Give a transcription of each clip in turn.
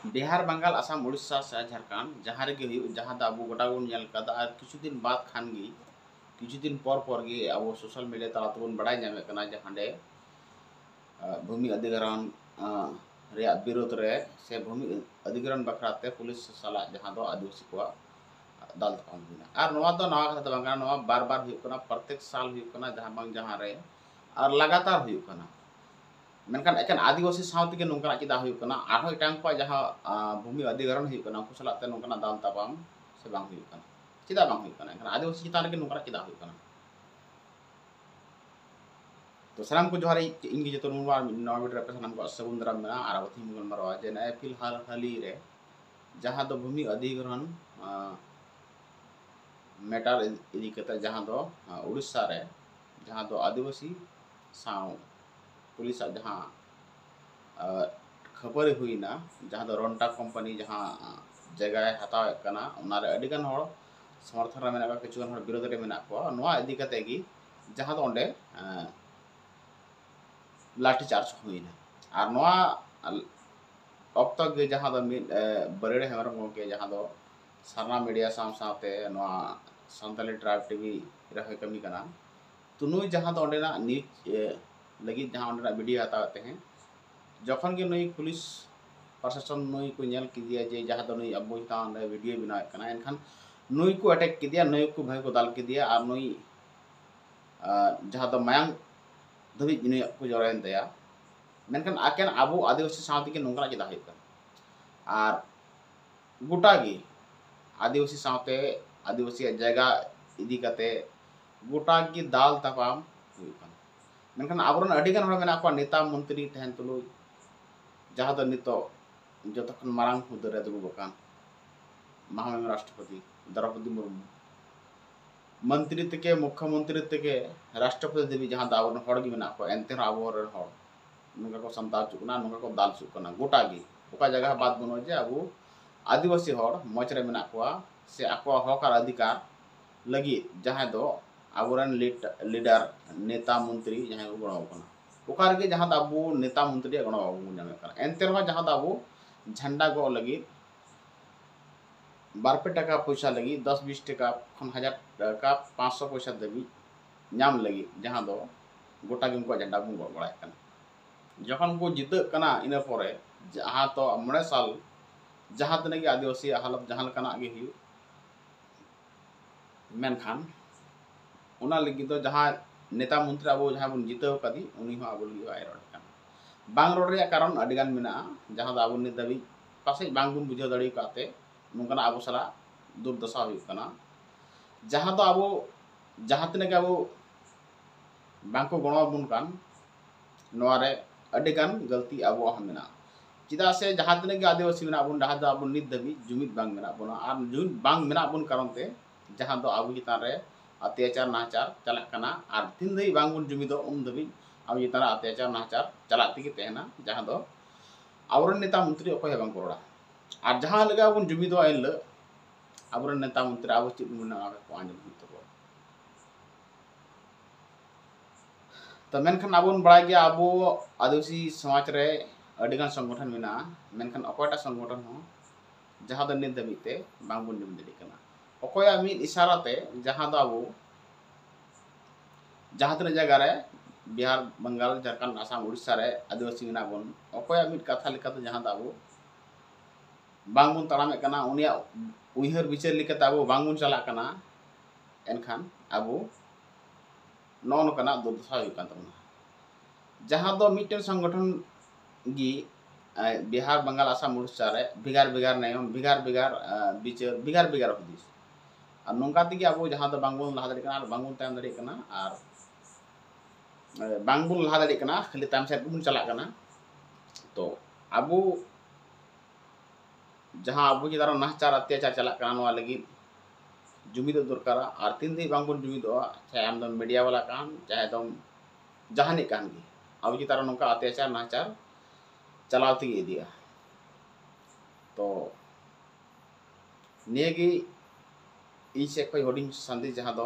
बिहार बंगाल आसाम उड़ीसा से झारखंड जहाँ रे जहाँ अब गोटा बन किछु दिन बाद खान गी किछु दिन पर गे अब सोशल मीडिया तला तबन बड़ाई नामे कना जहाँडे भूमि अधिग्रहण विरोध रे से भूमि अधिग्रहण बखराते पुलिस साला जहाँ दो आदिवासी को दाल तपam हुईना और नवा दो नवा कथा बंगा नवा बार बार हुई कना प्रत्येक साल हुई कना जहाँ बंग जहाँ रे और लगातार हुई कना मेनखान एकेन आदिवासी सावते नौका चेदा हुई कना आरो इटांग को जहाँ भूमि अधिग्रहण हुई कना उनको सालाते नौका दाल तपam से बांग हुई कना चेदा बांग हुई कना एनखान आदिवासी चितान रे नौका चेदा हुई कना तो सामान को जोहार इंगी जो नवा नवा वीडियो रे सामान को सगुन दाराम मेना और अवथि मुगन मारवा जे नए फिलहाल हाली रे जहाँ दो भूमि अधिग्रहण मैटर इदी कते जहाँ दो उड़ीसा रे जहाँ दो आदिवासी साव पुलिस जहाँ खबर हुईना जहाँ दो रोंटा कंपनी जहाँ जगह हताव कना उनारे अडिगन हड़ समर्थन रे मेना किछु गन हड़ विरोध रे मेना को नवा इदी कते गी जहाँ दो ओंडे लाठी चार्ज हुईना और नवा अक्तो गे जहाँ दो बरेड़ हेमरम गोके जहाँ दो सारना मीडिया साव सावते नवा संताली ट्राइब टीवी रहे कमी कना तो नुई जहाँ दो ओंडेना न्यूज लगी जहाँ ओंडेना वीडियो हतावते हैं जखन के नुई पुलिस प्रशासन नुई को नेल किदिया जे जहाँ दो नुई अब तान वीडियो बनाए कना एनखान नुई को अटैक किदिया नुई को भाई को दाल किदिया और नुई जहाँ दो मायांग धबी नुई को जरायन दया मेनखान आकेन आबो आदिवासी सावती के नोंगना चेदा हुई कना और गोटा गे आदिवासी सावते आदिवासी जगह इदी कते गोटा गे दाल तपam हुई कना मेनखान आबरन अडिगन हड़ मेना को नेता मंत्री तहन तुलु जहाँ दो नितो जतखन मारांग हुदे रे दुबु बकान महामहिम राष्ट्रपति द्रौपदी मुर्मू मंत्री तके मुख्यमंत्री तके राष्ट्रपति देवी जहाँ दावन हड़ गे मेना को एनते आबोरन हड़ नुका को संताव चुकना नुका को दाल चुकना गोटा गे ओका जगह बात बनो जे अब आदिवासी हड़ मच रे मेना को से आको हक और अधिकार लगी जहाँ दो आबोरन लीडर नेता मंत्री जहाँ को गणो कना ओका रे जहाँ अब नेता मंत्री गणो बाबू नामे कना एनते रह जहाँ अब झंडा गो लगी 2 टाका पैसा लगी 10-20 टाका खन 1000 टाका 500 पैसा देवी नाम लगी जहाँ दो गोटा गे उनको झंडा बन गो बड़ाय कना जखन को जित कना इन परे जहाँ तो 9 साल जहाँ तने के आदिवासी हालत जहाँ लकना गे हुई मेनखान उना लगी तो जहाँ नेता मंत्री अब जहाँ बन जितव कदी उनी हो अब लगी आय रोड कना बांग रोड रे कारण अडिगान मेना जहाँ दा अब नि दबी पासे बांग बुन बुझाव दड़ी काते नोंकना अब सला दुर्दशा हुई कना जहाँ तो अब जहाँ तने के अब बांग को गणो बुन कान नोरे अडिगान गलती अब मेना चिदा से जहाँ तने के आदिवासी मेना बुन जहाँ दा अब नित दबी जुमित बांग मेना बुन और जुमित बांग मेना बुन कारण ते जहाँ दो अब चितान रे अत्याचार नाचार चला कना और तीन दई बांग बुन जुमिदो उन दबी अब चितान अत्याचार नाचार चला तिगे तेहना जहाँ दो आवरन नेता मंत्री अकोय बांग कोड़ा और जहाँ लगा बुन जुमिदो एल आवरन नेता मंत्री अब चित बुन ना को आंजम हुई तको तो मेनखान आबोन बड़ा गया अब आदिवासी समाज रे अडिगान संगठन मेना मेनखान अकोयटा संगठन हो जहाँ दो नित दबिते बांग बुन जुमिद दड़ी कना अकोया मिद इशारा ते जहाँ दो अब जहाँ तने जगह रे बिहार बंगाल झारखंड आसाम उड़ीसा रे आदिवासी मेना बन अकोया मिद कथा लेकाते जहाँ दो अब बांग बुन तड़ामे कना उनिया उइहर विचार लेकाते अब बांग बुन चला कना एनखान अब नौन कना दुर्दशा हुई कान तमना जहाँ दो मिटन संगठन गी बिहार बंगाल आसाम उड़ीसा रे बिगार बिगार नियम बिगार बिगार विचार बिगार बिगार हुदिस और नोंका तिगे अब जहाँ दो बांग बुन लहा दड़ी कना बांग बुन तायम दड़ी कना और बांग बुन लहा दड़ी कना खाली तायम सेट बुन चला कना तो अब जहाँ अब चिदार नाहचार अत्याचार चला कना नवा लगी जुमिद दरकार और तीन दी बांग बुन जुमिद चाहे आम दो मीडिया वाला कान चाहे दो जहानी कान गी अब चितार नोंका अत्याचार नाहचार चलाव तिगे दिया तो नियगी इसे कोई होडिंग संदेश जहाँ दो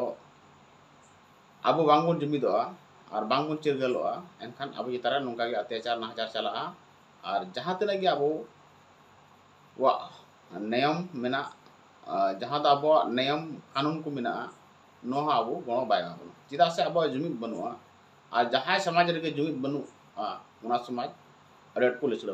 अब बांग बुन जुमिद और बांग बुन चिरगल एनखान अब चितार नोंका गे अत्याचार नाहचार चला और जहाँ तने गे अब नियम मेना जहाँ दो अब नियम कानून को मेना नोहा अब गणो बाय गाबो चिदा से अब जुमिद बनुआ और जहाँ समाज रे जुमिद बनु समाज अरे को लिचड़